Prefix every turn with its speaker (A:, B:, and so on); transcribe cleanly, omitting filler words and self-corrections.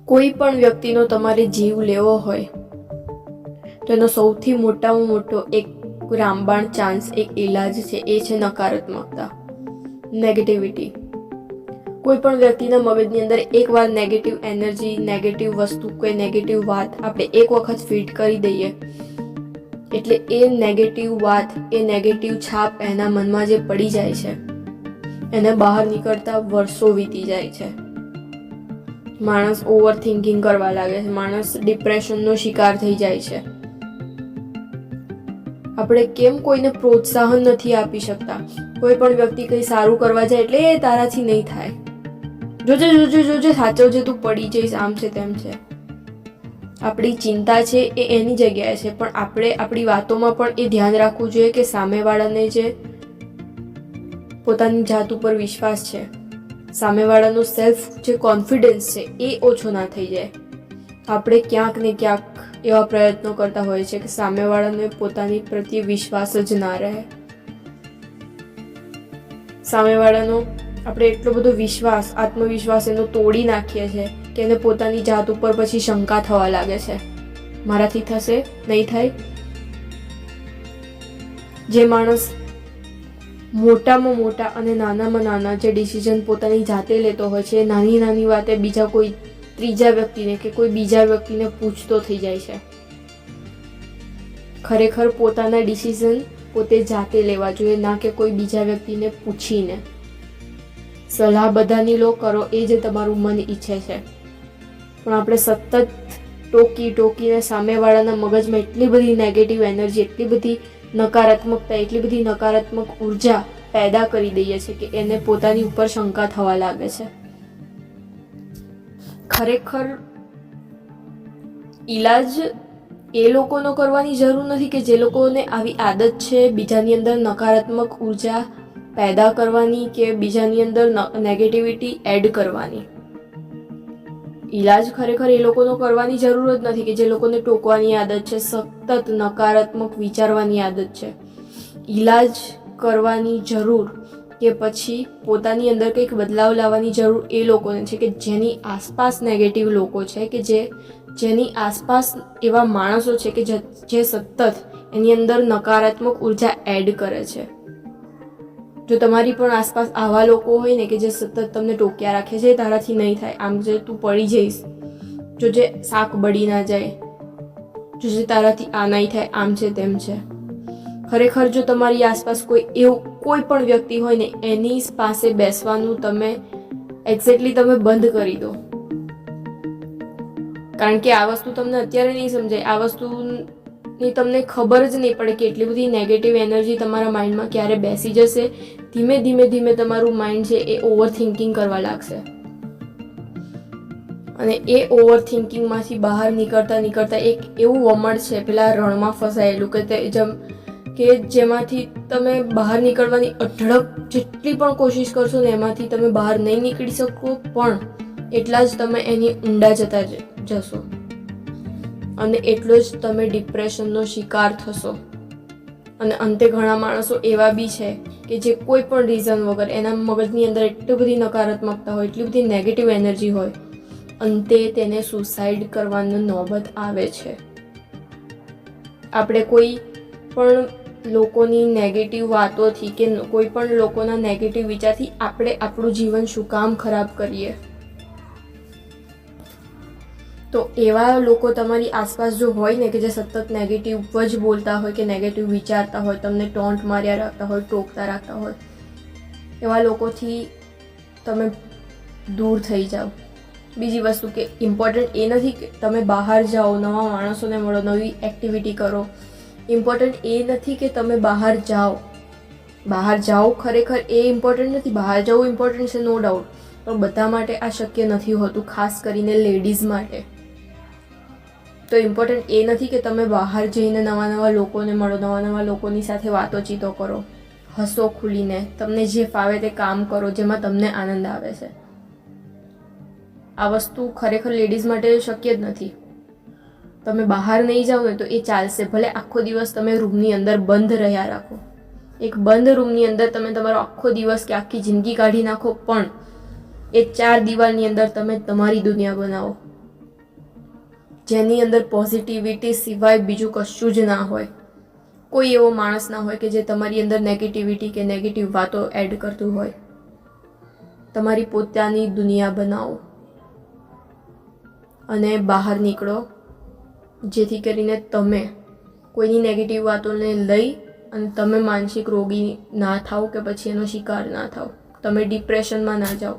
A: કોઈ પણ વ્યક્તિનો તમારે જીવ લેવો હોય તો એનો સૌથી મોટામાં મોટો એક રામબાણ ચાન્સ, એક ઇલાજ છે, એ છે નકારાત્મકતા, નેગેટિવિટી. કોઈ પણ વ્યક્તિના મગજની અંદર એકવાર નેગેટિવ એનર્જી, નેગેટિવ વસ્તુ, કોઈ નેગેટિવ વાત આપણે એક વખત ફીડ કરી દઈએ એટલે એ નેગેટિવ વાત, એ નેગેટિવ છાપ એના મનમાં જે પડી જાય છે એને બહાર નીકળતા વર્ષો વીતી જાય છે. માણસ ઓવર થિંકિંગ કરવા લાગે છે, માણસ ડિપ્રેશનનો શિકાર થઈ જાય છે. આપણે કેમ કોઈને પ્રોત્સાહન નથી આપી શકતા? કોઈ પણ વ્યક્તિ કંઈ સારું કરવા જાય એટલે એ તારાથી નહીં થાય, જોજે જોજે જોજે, સાચવજે, તું પડી જઈશ, આમ છે તેમ છે. આપણી ચિંતા છે એ એની જગ્યાએ છે, પણ આપણે આપણી વાતોમાં પણ એ ધ્યાન રાખવું જોઈએ કે સામેવાળાને જે પોતાની જાત ઉપર વિશ્વાસ છે, સામેવાળાનો સેલ્ફ જે કોન્ફિડન્સ છે એ ઓછો ના થઈ જાય. આપણે ક્યાંક ને ક્યાંક એવા પ્રયત્નો કરતા હોય છે કે સામેવાળાને પોતાની પ્રત્યે વિશ્વાસ જ ના રહે. સામેવાળાનો આપણે એટલો બધો વિશ્વાસ, આત્મવિશ્વાસ એનો તોડી નાખીએ છીએ કે એને પોતાની જાત ઉપર પછી શંકા થવા લાગે છે, મારાથી થશે, નહીં થાય. જે માણસ મોટામાં મોટા અને નાનામાં નાના જે ડિસિઝન પોતાની જાતે લેતો હોય છે, નાની નાની વાતે બીજા કોઈ ત્રીજા વ્યક્તિને કે કોઈ બીજા વ્યક્તિને પૂછતો થઈ જાય છે. ખરેખર પોતાના ડિસિઝન પોતે જાતે લેવા જોઈએ, ના કે કોઈ બીજા વ્યક્તિને પૂછીને. સલાહ બધાની લો, કરો એ જે તમારું મન ઈચ્છે છે, પણ આપણે સતત ટોકીને સામેવાળાના મગજમાં એટલી બધી નેગેટિવ એનર્જી, એટલી બધી નકારાત્મકતા, એટલી બધી નકારાત્મક ઉર્જા પેદા કરી દઈએ છીએ કે એને પોતાની ઉપર શંકા થવા લાગે છે. ખરેખર ઈલાજ એ લોકોનો કરવાની જરૂર નથી કે જે લોકોને આવી આદત છે બીજાની અંદર નકારાત્મક ઉર્જા પેદા કરવાની કે બીજાની અંદર નેગેટિવિટી એડ કરવાની. ઈલાજ ખરેખર એ લોકોનો કરવાની જરૂર જ નથી કે જે લોકોને ટોકવાની આદત છે, સતત નકારાત્મક વિચારવાની આદત છે. ઈલાજ કરવાની જરૂર કે પછી પોતાની અંદર કંઈક બદલાવ લાવવાની જરૂર એ લોકોને છે કે જેની આસપાસ નેગેટિવ લોકો છે, કે જેની આસપાસ એવા માણસો છે કે જે સતત એની અંદર નકારાત્મક ઉર્જા એડ કરે છે. જો તમારી પણ આસપાસ આવા લોકો હોય ને કે જે સતત તમને ટોક્યા રાખે છે, તારાથી નહીં થાય, આમ જે તું પડી જઈશ, જોજે શાક બળી ના જાય, જોજે તારાથી આ નહીં થાય, આમ છે તેમ છે. ખરેખર જો તમારી આસપાસ એવું કોઈ પણ વ્યક્તિ હોય ને એની પાસે બેસવાનું તમે એક્ઝેક્ટલી તમે બંધ કરી દો. કારણ કે આ વસ્તુ તમને અત્યારે નહીં સમજાય, આ વસ્તુની તમને ખબર જ નહીં પડે કે એટલી બધી નેગેટિવ એનર્જી તમારા માઇન્ડમાં ક્યારે બેસી જશે. ધીમે ધીમે ધીમે તમારું માઇન્ડ છે એ ઓવર થિંકિંગ કરવા લાગશે અને એ ઓવર થિંકિંગમાંથી બહાર નીકળતા એક એવું વમળ છે પેલા રણમાં ફસાયેલું કે જેમાંથી તમે બહાર નીકળવાની અઢળક જેટલી પણ કોશિશ કરશો ને એમાંથી તમે બહાર નહીં નીકળી શકો, પણ એટલા જ તમે એની ઊંડા જતા જશો અને એટલો જ તમે ડિપ્રેશનનો શિકાર થશો. અને અંતે ઘણા માણસો એવા બી છે કે જે કોઈ પણ રીઝન વગર એના મગજની અંદર એટલી બધી નકારાત્મકતા હોય, એટલી બધી નેગેટિવ એનર્જી હોય, અંતે તેને સુસાઇડ કરવાનો નોબત આવે છે. આપણે કોઈ પણ લોકોની નેગેટિવ વાતોથી કે કોઈ પણ લોકોના નેગેટિવ વિચારથી આપણે આપણું જીવન શું કામ ખરાબ કરીએ? તો એવા લોકો તમારી આસપાસ જો હોય ને કે જે સતત નેગેટિવ જ બોલતા હોય કે નેગેટિવ વિચારતા હોય, તમને ટોન્ટ માર્યા રાખતા હોય, ટોકતા રાખતા હોય, એવા લોકોથી તમે દૂર થઈ જાઓ. બીજી વસ્તુ કે ઇમ્પોર્ટન્ટ એ નથી કે તમે બહાર જાઓ, નવા માણસોને મળો, નવી એક્ટિવિટી કરો. ઇમ્પોર્ટન્ટ એ નથી કે તમે બહાર જાઓ ખરેખર એ ઇમ્પોર્ટન્ટ નથી. બહાર જવું ઇમ્પોર્ટન્ટ છે, નો ડાઉટ, પણ બધા માટે આ શક્ય નથી હોતું, ખાસ કરીને લેડીઝ માટે. તો ઇમ્પોર્ટન્ટ એ નથી કે તમે બહાર જઈને નવા લોકોને મળો, નવા લોકોની સાથે વાતોચીતો કરો, હસો ખુલીને, તમને જે ફાવે તે કામ કરો જેમાં તમને આનંદ આવે છે. આ વસ્તુ ખરેખર લેડીઝ માટે શક્ય જ નથી. તમે બહાર નહીં જાઓ ને તો એ ચાલશે, ભલે આખો દિવસ તમે રૂમની અંદર બંધ રહ્યા રાખો, એક બંધ રૂમની અંદર તમે તમારો આખો દિવસ કે આખી જિંદગી કાઢી નાખો, પણ એ 4 દિવાલની અંદર તમે તમારી દુનિયા બનાવો. જેની અંદર પોઝિટિવિટી સિવાય બીજું કશું જ ના હોય. કોઈ એવો માણસ ના હોય કે જે તમારી અંદર નેગેટિવિટી કે નેગેટિવ વાતો એડ કરતું હોય. તમારી પોતાની દુનિયા બનાવો અને બહાર નીકળો, જેથી કરીને તમે કોઈની નેગેટિવ વાતોને લઈ અને તમે માનસિક રોગી ના થાઓ કે પછી એનો શિકાર ના થાઓ, તમે ડિપ્રેશનમાં ના જાઓ.